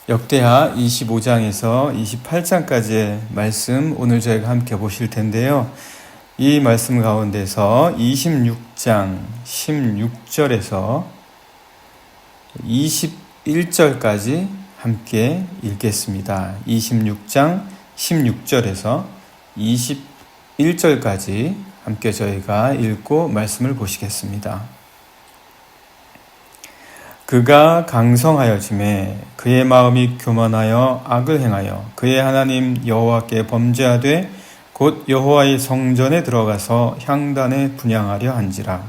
역대하 25장에서 28장까지의 말씀 오늘 저희가 함께 보실 텐데요. 이 말씀 가운데서 26장 16절에서 21절까지 함께 읽겠습니다. 26장 16절에서 21절까지 함께 저희가 읽고 말씀을 보시겠습니다. 그가 강성하여짐에 그의 마음이 교만하여 악을 행하여 그의 하나님 여호와께 범죄하되 곧 여호와의 성전에 들어가서 향단에 분향하려 한지라.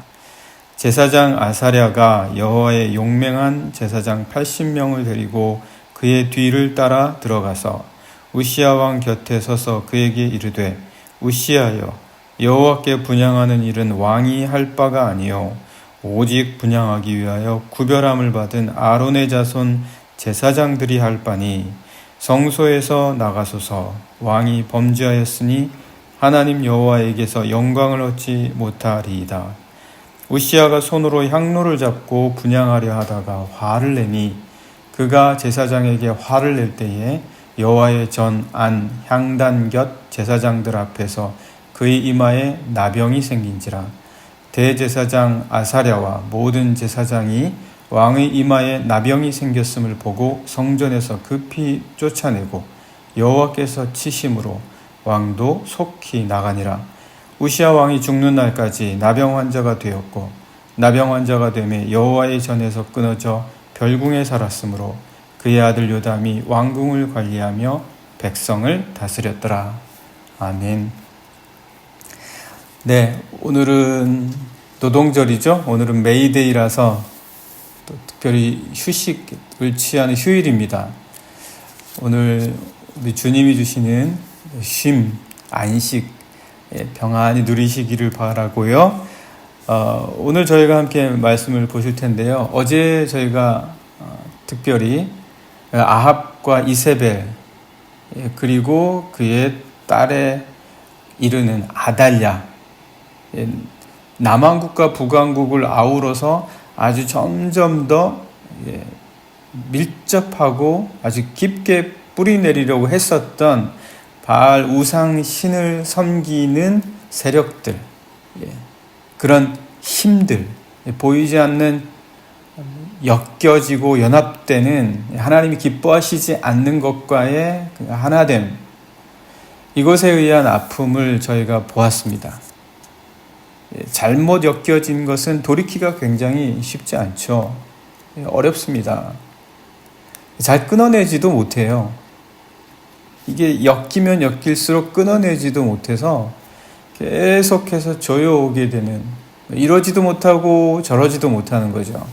제사장 아사랴가 여호와의 용맹한 제사장 80명을 데리고 그의 뒤를 따라 들어가서 우시야 왕 곁에 서서 그에게 이르되 우시야여, 여호와께 분향하는 일은 왕이 할 바가 아니요 오직 분향하기 위하여 구별함을 받은 아론의 자손 제사장들이 할 바니 성소에서 나가소서. 왕이 범죄하였으니 하나님 여호와에게서 영광을 얻지 못하리이다. 우시야가 손으로 향로를 잡고 분향하려 하다가 화를 내니 그가 제사장에게 화를 낼 때에 여호와의 전 안 향단 곁 제사장들 앞에서 그의 이마에 나병이 생긴지라. 대제사장 아사랴와 모든 제사장이 왕의 이마에 나병이 생겼음을 보고 성전에서 급히 쫓아내고 여호와께서 치심으로 왕도 속히 나가니라. 우시야 왕이 죽는 날까지 나병 환자가 되었고 나병 환자가 되매 여호와의 전에서 끊어져 별궁에 살았으므로 그의 아들 요담이 왕궁을 관리하며 백성을 다스렸더라. 아멘. 네, 오늘은 노동절이죠. 오늘은 메이데이라서 또 특별히 휴식을 취하는 휴일입니다. 오늘 우리 주님이 주시는 쉼, 안식, 평안히 누리시기를 바라고요. 오늘 저희가 함께 말씀을 보실 텐데요. 어제 저희가 특별히 아합과 이세벨 그리고 그의 딸에 이르는 아달랴, 남왕국과 북왕국을 아우러서 아주 점점 더 밀접하고 아주 깊게 뿌리내리려고 했었던 바알 우상 신을 섬기는 세력들, 그런 힘들, 보이지 않는 엮여지고 연합되는 하나님이 기뻐하시지 않는 것과의 하나됨, 이것에 의한 아픔을 저희가 보았습니다. 잘못 엮여진 것은 돌이키기가 굉장히 쉽지 않죠. 어렵습니다. 잘 끊어내지도 못해요. 이게 엮이면 엮일수록 끊어내지도 못해서 계속해서 조여오게 되는, 이러지도 못하고 저러지도 못하는 거죠.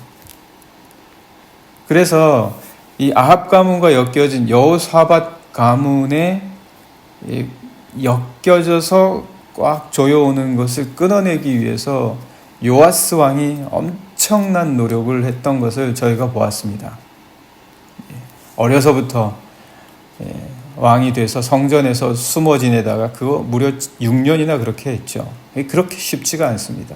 그래서 이 아합 가문과 엮여진 여호사밧 가문에 엮여져서 꽉 조여오는 것을 끊어내기 위해서 요아스 왕이 엄청난 노력을 했던 것을 저희가 보았습니다. 어려서부터 왕이 돼서 성전에서 숨어 지내다가 그거 무려 6년이나 그렇게 했죠. 그렇게 쉽지가 않습니다.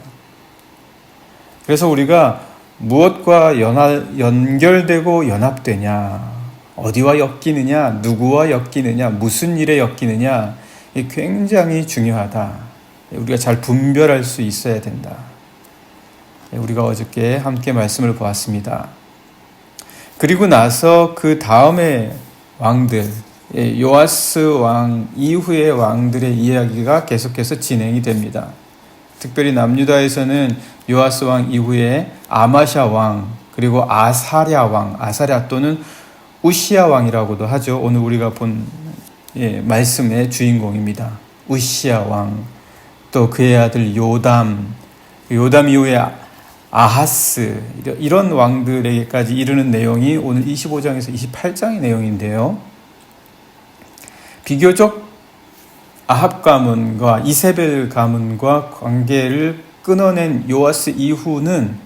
그래서 우리가 무엇과 연결되고 연합되냐, 어디와 엮이느냐, 누구와 엮이느냐, 무슨 일에 엮이느냐, 굉장히 중요하다. 우리가 잘 분별할 수 있어야 된다. 우리가 어저께 함께 말씀을 보았습니다. 그리고 나서 그 다음에 왕들, 요아스 왕 이후의 왕들의 이야기가 계속해서 진행이 됩니다. 특별히 남유다에서는 요아스 왕 이후에 아마샤 왕, 그리고 아사랴 왕, 아사랴 또는 우시야 왕이라고도 하죠. 오늘 우리가 본 말씀의 주인공입니다. 우시야 왕, 또 그의 아들 요담, 요담 이후에 아하스, 이런 왕들에게까지 이르는 내용이 오늘 25장에서 28장의 내용인데요. 비교적 아합 가문과 이세벨 가문과 관계를 끊어낸 요아스 이후는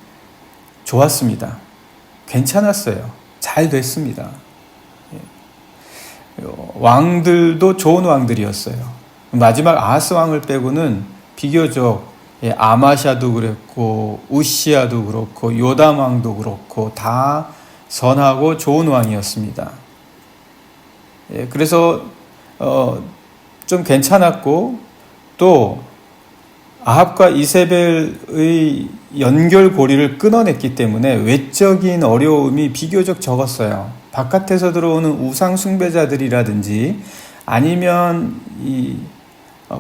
좋았습니다. 괜찮았어요. 잘 됐습니다. 왕들도 좋은 왕들이었어요. 마지막 아하스 왕을 빼고는 비교적 아마샤도 그랬고 우시야도 그렇고 요담 왕도 그렇고 다 선하고 좋은 왕이었습니다. 그래서 좀 괜찮았고, 또 아합과 이세벨의 연결고리를 끊어냈기 때문에 외적인 어려움이 비교적 적었어요. 바깥에서 들어오는 우상 숭배자들이라든지 아니면 이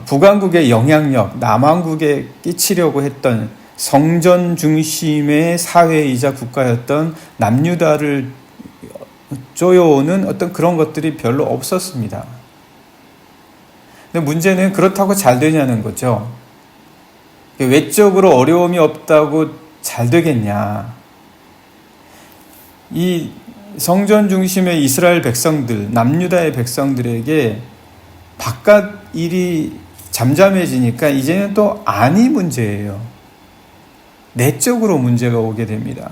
북왕국의 영향력, 남왕국에 끼치려고 했던 성전 중심의 사회이자 국가였던 남유다를 쪼여오는 어떤 그런 것들이 별로 없었습니다. 근데 문제는 그렇다고 잘 되냐는 거죠. 외적으로 어려움이 없다고 잘 되겠냐. 이 성전 중심의 이스라엘 백성들, 남유다의 백성들에게 바깥 일이 잠잠해지니까 이제는 또 안이 문제예요. 내적으로 문제가 오게 됩니다.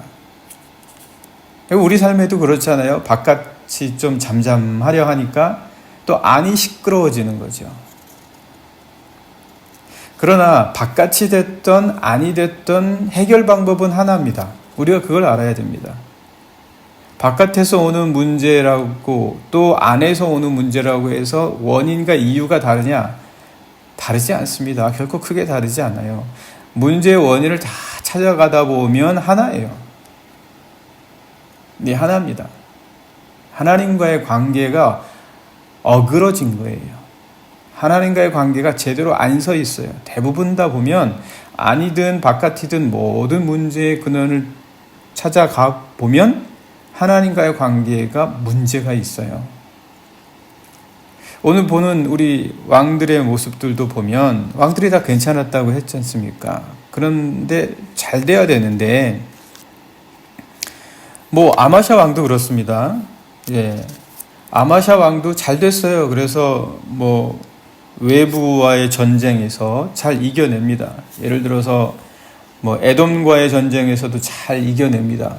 우리 삶에도 그렇잖아요. 바깥이 좀 잠잠하려 하니까 또 안이 시끄러워지는 거죠. 그러나 바깥이 됐던 안이 됐던 해결 방법은 하나입니다. 우리가 그걸 알아야 됩니다. 바깥에서 오는 문제라고 또 안에서 오는 문제라고 해서 원인과 이유가 다르냐? 다르지 않습니다. 결코 크게 다르지 않아요. 문제의 원인을 다 찾아가다 보면 하나예요. 네, 하나입니다. 하나님과의 관계가 어그러진 거예요. 하나님과의 관계가 제대로 안 서 있어요. 대부분 다 보면 안이든 바깥이든 모든 문제의 근원을 찾아가 보면 하나님과의 관계가 문제가 있어요. 오늘 보는 우리 왕들의 모습들도 보면 왕들이 다 괜찮았다고 했지 않습니까? 그런데 잘 돼야 되는데 아마샤 왕도 그렇습니다. 아마샤 왕도 잘 됐어요. 그래서 외부와의 전쟁에서 잘 이겨냅니다. 예를 들어서 에돔과의 전쟁에서도 잘 이겨냅니다.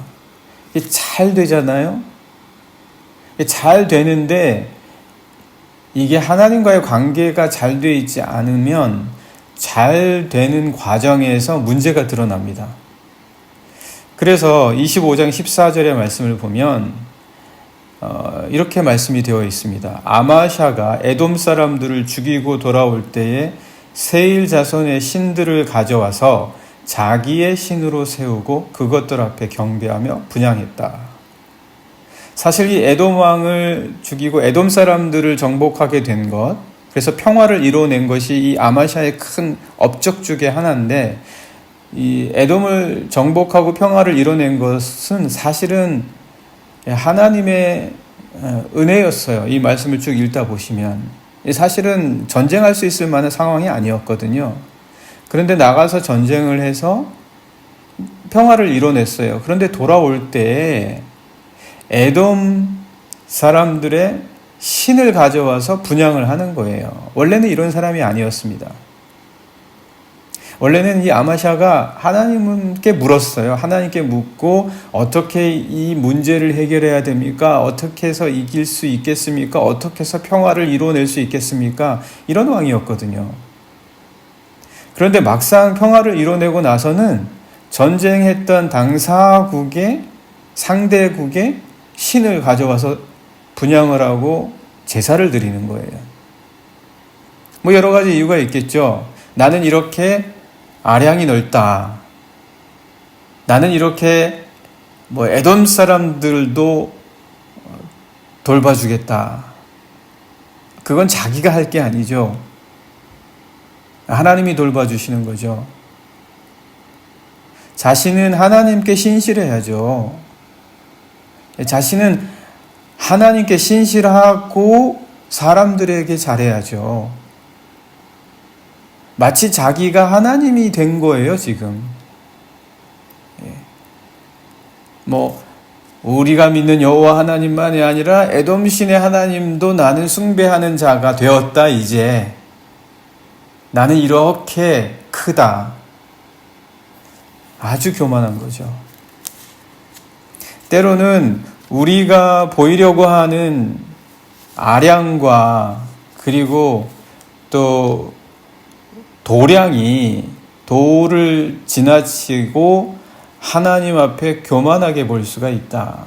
이게 잘 되잖아요. 잘 되는데 이게 하나님과의 관계가 잘 돼 있지 않으면 잘 되는 과정에서 문제가 드러납니다. 그래서 25장 14절의 말씀을 보면 이렇게 말씀이 되어 있습니다. 아마샤가 에돔 사람들을 죽이고 돌아올 때에 세일 자손의 신들을 가져와서 자기의 신으로 세우고 그것들 앞에 경배하며 분향했다. 사실 이 에돔 왕을 죽이고 에돔 사람들을 정복하게 된 것, 그래서 평화를 이뤄낸 것이 이 아마샤의 큰 업적 중에 하나인데, 이 에돔을 정복하고 평화를 이뤄낸 것은 사실은 하나님의 은혜였어요. 이 말씀을 쭉 읽다 보시면 사실은 전쟁할 수 있을 만한 상황이 아니었거든요. 그런데 나가서 전쟁을 해서 평화를 이뤄냈어요. 그런데 돌아올 때 에돔 사람들의 신을 가져와서 분향을 하는 거예요. 원래는 이런 사람이 아니었습니다. 원래는 이 아마샤가 하나님께 물었어요. 하나님께 묻고 어떻게 이 문제를 해결해야 됩니까? 어떻게 해서 이길 수 있겠습니까? 어떻게 해서 평화를 이뤄낼 수 있겠습니까? 이런 왕이었거든요. 그런데 막상 평화를 이뤄내고 나서는 전쟁했던 당사국의 상대국의 신을 가져와서 분향을 하고 제사를 드리는 거예요. 여러 가지 이유가 있겠죠. 나는 이렇게 아량이 넓다. 나는 이렇게 에돔 사람들도 돌봐주겠다. 그건 자기가 할 게 아니죠. 하나님이 돌봐주시는 거죠. 자신은 하나님께 신실해야죠. 자신은 하나님께 신실하고 사람들에게 잘해야죠. 마치 자기가 하나님이 된 거예요, 지금. 우리가 믿는 여호와 하나님만이 아니라 에돔 신의 하나님도 나는 숭배하는 자가 되었다, 이제. 나는 이렇게 크다. 아주 교만한 거죠. 때로는 우리가 보이려고 하는 아량과 그리고 또 도량이 도를 지나치고 하나님 앞에 교만하게 볼 수가 있다.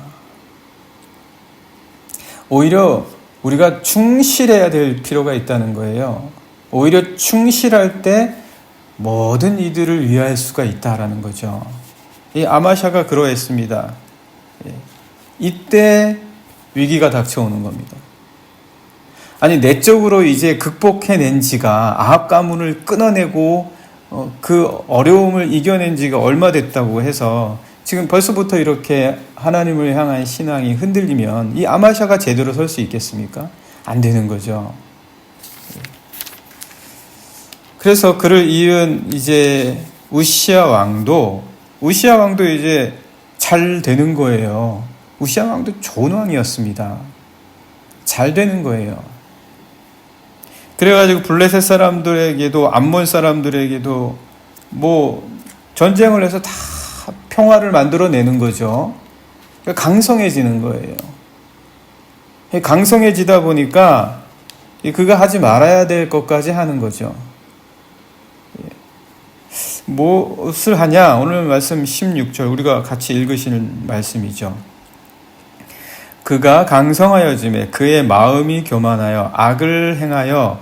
오히려 우리가 충실해야 될 필요가 있다는 거예요. 오히려 충실할 때 모든 이들을 위할 수가 있다라는 거죠. 이 아마샤가 그러했습니다. 이때 위기가 닥쳐오는 겁니다. 아니, 내적으로 이제 극복해낸 지가, 아합 가문을 끊어내고 그 어려움을 이겨낸 지가 얼마 됐다고 해서 지금 벌써부터 이렇게 하나님을 향한 신앙이 흔들리면 이 아마샤가 제대로 설 수 있겠습니까? 안 되는 거죠. 그래서 그를 이은 이제 우시야 왕도 이제 잘 되는 거예요. 우시야 왕도 좋은 왕이었습니다. 잘 되는 거예요. 그래가지고 블레셋 사람들에게도 암몬 사람들에게도 뭐 전쟁을 해서 다 평화를 만들어내는 거죠. 그러니까 강성해지는 거예요. 강성해지다 보니까 그가 하지 말아야 될 것까지 하는 거죠. 무엇을 하냐? 오늘 말씀 16절 우리가 같이 읽으시는 말씀이죠. 그가 강성하여짐에 그의 마음이 교만하여 악을 행하여,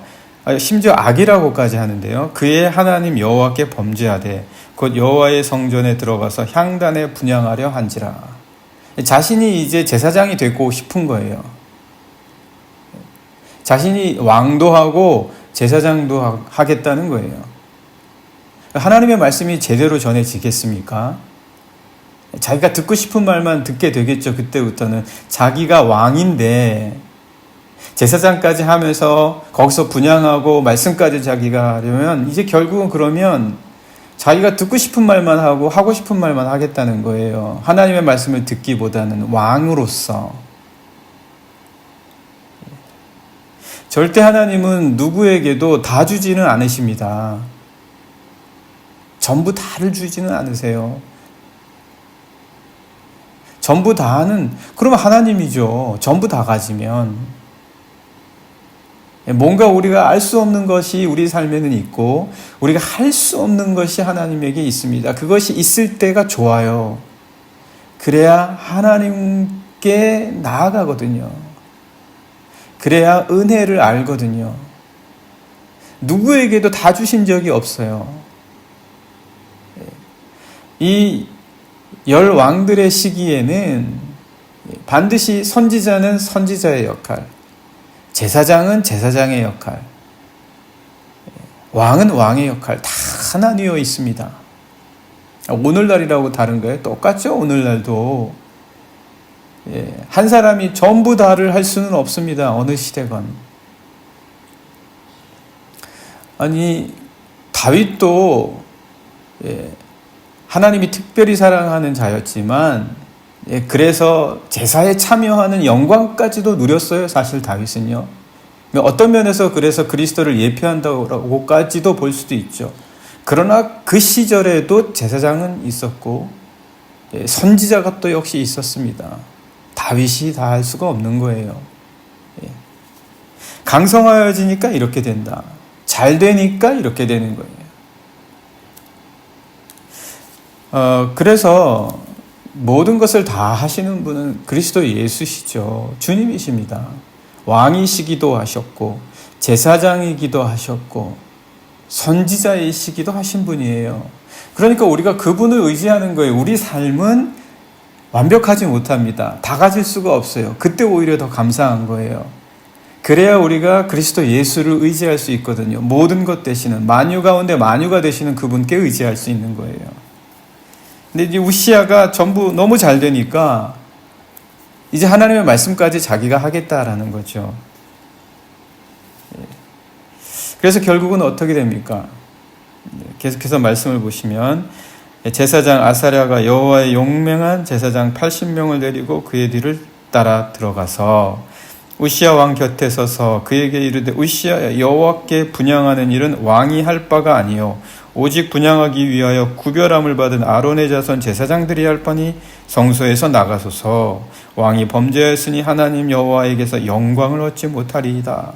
심지어 악이라고까지 하는데요. 그의 하나님 여호와께 범죄하되 곧 여호와의 성전에 들어가서 향단에 분향하려 한지라. 자신이 이제 제사장이 되고 싶은 거예요. 자신이 왕도 하고 제사장도 하겠다는 거예요. 하나님의 말씀이 제대로 전해지겠습니까? 자기가 듣고 싶은 말만 듣게 되겠죠. 그때부터는 자기가 왕인데 제사장까지 하면서 거기서 분향하고 말씀까지 자기가 하려면 이제 결국은 그러면 자기가 듣고 싶은 말만 하고 싶은 말만 하겠다는 거예요. 하나님의 말씀을 듣기보다는 왕으로서. 절대 하나님은 누구에게도 다 주지는 않으십니다. 전부 다를 주지는 않으세요. 전부 다는 그러면 하나님이죠. 전부 다 가지면. 뭔가 우리가 알 수 없는 것이 우리 삶에는 있고 우리가 할 수 없는 것이 하나님에게 있습니다. 그것이 있을 때가 좋아요. 그래야 하나님께 나아가거든요. 그래야 은혜를 알거든요. 누구에게도 다 주신 적이 없어요. 이 10왕들의 시기에는 반드시 선지자는 선지자의 역할, 제사장은 제사장의 역할, 왕은 왕의 역할 다 나뉘어 있습니다. 오늘날이라고 다른가요? 똑같죠. 오늘날도 한 사람이 전부 다를 할 수는 없습니다. 어느 시대건. 아니, 다윗도 하나님이 특별히 사랑하는 자였지만 그래서 제사에 참여하는 영광까지도 누렸어요. 사실 다윗은요. 어떤 면에서 그래서 그리스도를 예표한다고까지도 볼 수도 있죠. 그러나 그 시절에도 제사장은 있었고 선지자가 또 역시 있었습니다. 다윗이 다 할 수가 없는 거예요. 강성하여지니까 이렇게 된다. 잘 되니까 이렇게 되는 거예요. 그래서 모든 것을 다 하시는 분은 그리스도 예수시죠. 주님이십니다. 왕이시기도 하셨고 제사장이기도 하셨고 선지자이시기도 하신 분이에요. 그러니까 우리가 그분을 의지하는 거예요. 우리 삶은 완벽하지 못합니다. 다 가질 수가 없어요. 그때 오히려 더 감사한 거예요. 그래야 우리가 그리스도 예수를 의지할 수 있거든요. 모든 것 되시는, 만유 가운데 만유가 되시는 그분께 의지할 수 있는 거예요. 근데 이제 우시야가 전부 너무 잘 되니까 이제 하나님의 말씀까지 자기가 하겠다라는 거죠. 그래서 결국은 어떻게 됩니까? 계속해서 말씀을 보시면 제사장 아사랴가 여호와의 용맹한 제사장 80명을 데리고 그의 뒤를 따라 들어가서 우시야 왕 곁에 서서 그에게 이르되 우시야 여호와께 분향하는 일은 왕이 할 바가 아니요 오직 분향하기 위하여 구별함을 받은 아론의 자손 제사장들이 할 바니 성소에서 나가소서. 왕이 범죄하였으니 하나님 여호와에게서 영광을 얻지 못하리이다.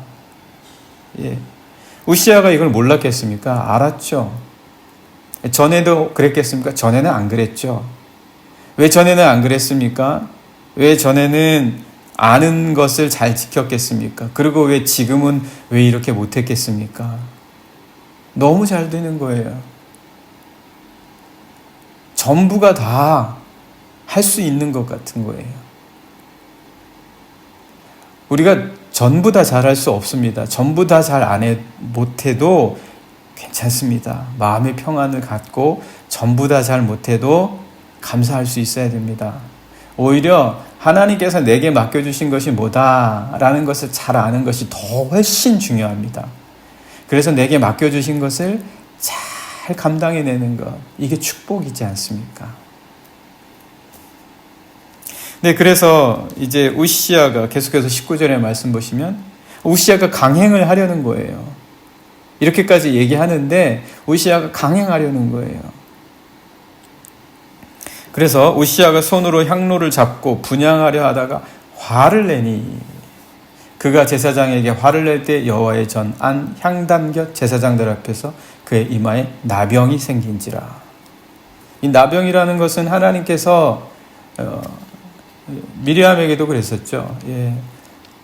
우시야가 이걸 몰랐겠습니까? 알았죠. 전에도 그랬겠습니까? 전에는 안 그랬죠. 왜 전에는 안 그랬습니까? 왜 전에는 아는 것을 잘 지켰겠습니까? 그리고 왜 지금은 왜 이렇게 못했겠습니까? 너무 잘 되는 거예요. 전부가 다 할 수 있는 것 같은 거예요. 우리가 전부 다 잘할 수 없습니다. 전부 다 못해도 괜찮습니다. 마음의 평안을 갖고 전부 다 잘 못해도 감사할 수 있어야 됩니다. 오히려 하나님께서 내게 맡겨주신 것이 뭐다라는 것을 잘 아는 것이 더 훨씬 중요합니다. 그래서 내게 맡겨주신 것을 잘 감당해내는 것, 이게 축복이지 않습니까? 네, 그래서 이제 우시야가 계속해서 19절의 말씀 보시면 우시야가 강행을 하려는 거예요. 이렇게까지 얘기하는데 우시야가 강행하려는 거예요. 그래서 우시야가 손으로 향로를 잡고 분향하려 하다가 화를 내니 그가 제사장에게 화를 낼 때 여호와의 전 안 향단 곁 제사장들 앞에서 그의 이마에 나병이 생긴지라. 이 나병이라는 것은 하나님께서 미리암에게도 그랬었죠. 예.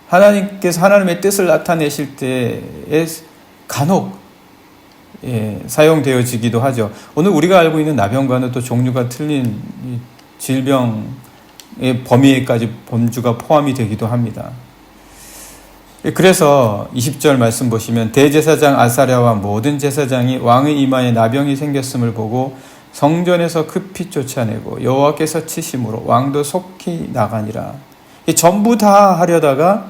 하나님께서 하나님의 뜻을 나타내실 때에 간혹 사용되어지기도 하죠. 오늘 우리가 알고 있는 나병과는 또 종류가 틀린 질병의 범위에까지 범주가 포함이 되기도 합니다. 그래서 20절 말씀 보시면 대제사장 아사랴와 모든 제사장이 왕의 이마에 나병이 생겼음을 보고 성전에서 급히 쫓아내고 여호와께서 치심으로 왕도 속히 나가니라. 전부 다 하려다가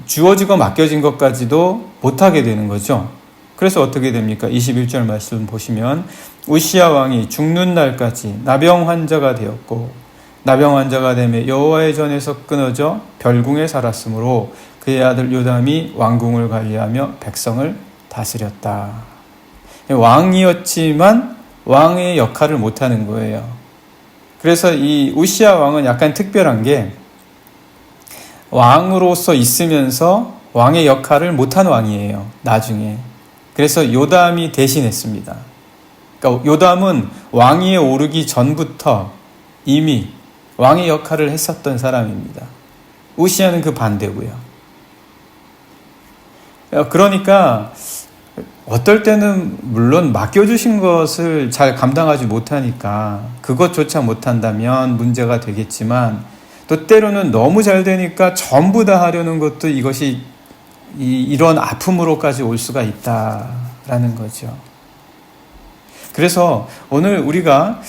주어지고 맡겨진 것까지도 못하게 되는 거죠. 그래서 어떻게 됩니까? 21절 말씀 보시면 우시야 왕이 죽는 날까지 나병 환자가 되었고 나병 환자가 되며 여호와의 전에서 끊어져 별궁에 살았으므로 그의 아들 요담이 왕궁을 관리하며 백성을 다스렸다. 왕이었지만 왕의 역할을 못하는 거예요. 그래서 이 우시야 왕은 약간 특별한 게 왕으로서 있으면서 왕의 역할을 못한 왕이에요. 나중에. 그래서 요담이 대신했습니다. 그러니까 요담은 왕위에 오르기 전부터 이미 왕의 역할을 했었던 사람입니다. 우시야는 그 반대고요. 그러니까 어떨 때는 물론 맡겨주신 것을 잘 감당하지 못하니까 그것조차 못한다면 문제가 되겠지만 또 때로는 너무 잘 되니까 전부 다 하려는 것도 이것이 이런 아픔으로까지 올 수가 있다라는 거죠. 그래서 오늘 우리가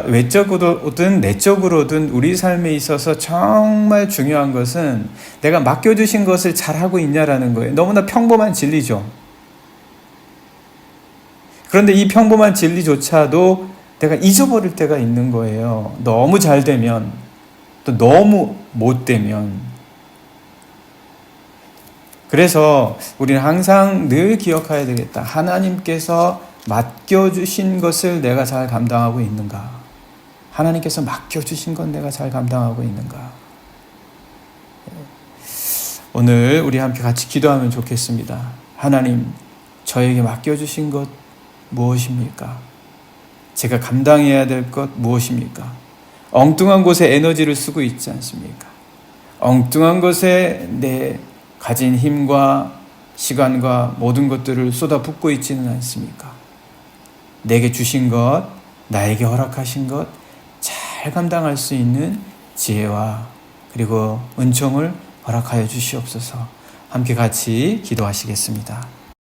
외적으로든 내적으로든 우리 삶에 있어서 정말 중요한 것은 내가 맡겨주신 것을 잘하고 있냐라는 거예요. 너무나 평범한 진리죠. 그런데 이 평범한 진리조차도 내가 잊어버릴 때가 있는 거예요. 너무 잘 되면, 또 너무 못 되면. 그래서 우리는 항상 늘 기억해야 되겠다. 하나님께서 맡겨주신 것을 내가 잘 감당하고 있는가? 하나님께서 맡겨주신 건 내가 잘 감당하고 있는가? 오늘 우리 함께 같이 기도하면 좋겠습니다. 하나님, 저에게 맡겨주신 것 무엇입니까? 제가 감당해야 될 것 무엇입니까? 엉뚱한 곳에 에너지를 쓰고 있지 않습니까? 엉뚱한 것에 내 가진 힘과 시간과 모든 것들을 쏟아붓고 있지는 않습니까? 내게 주신 것, 나에게 허락하신 것 잘 감당할 수 있는 지혜와 그리고 은총을 허락하여 주시옵소서. 함께 같이 기도하시겠습니다.